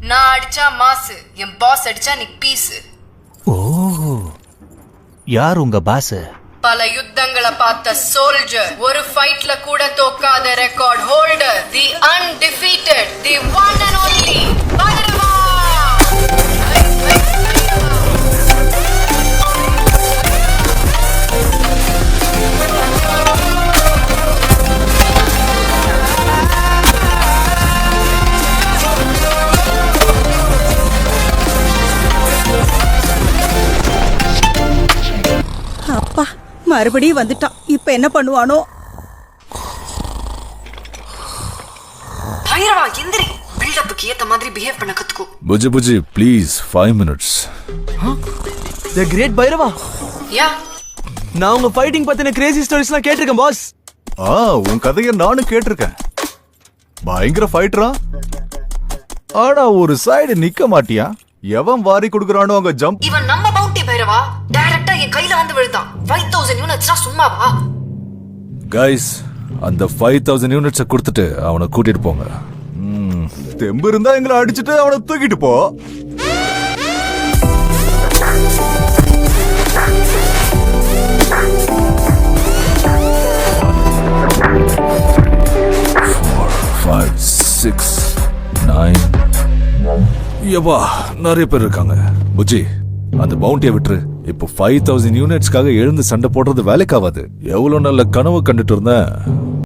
நான் அடிச்சா மாசு, என் பாஸ் அடிச்சா நீ பீஸு. ஓ, யார் உங்க பாஸ்? பல யுத்தங்களை பார்த்த சோல்ஜர், ஒரு ஃபைட்ல கூட தோக்காத record holder, the undefeated, the one and only Bhairava. அப்பா மறுபடியும் வந்துட்டான். இப்ப என்ன பண்ணுவானோ? பைரவா எந்திரி, பில்டப்புக்கு ஏத்த மாதிரி பிஹேவ் பண்ண கத்துக்கோ. Bujji Bujji please 5 minutes. The great Bhairava, yeah, நான் உங்க ஃபைட்டிங் பத்தின கிரேசி ஸ்டோரிஸ்லாம் கேட்டிருக்கேன் பாஸ். உன் கதையை நானும் கேட்டிருக்கேன். பயங்கர ஃபைட்டரா. ஆனா ஒரு சைடு நிக்க மாட்டியா? எவன் வாரி குடுக்குறானோ அங்க ஜம்ப். இவன் நம்ம பவுண்டி பைரவா, டைரக்டா என் கையில வந்து விழுந்தான். 5000 யூனிட்ஸ்னா சும்மாவா? கைஸ், அந்த 5000 யூனிட்ஸை கொடுத்துட்டு அவனை கூட்டிட்டு போங்க. தெம்பு இருந்தா எங்களை அடிச்சுட்டு அவனை தூக்கிட்டு போ. யப்பா, நிறைய பேர் இருக்காங்க. புஜி, அந்த பவுண்டியை விட்டுரு. இப்போ 5000 யூனிட்ஸ்க்காக எழுந்து சண்டை போடுறது வேலைக்காவாது. எவ்வளவு நல்ல கனவு கண்டுட்டு இருந்தேன்.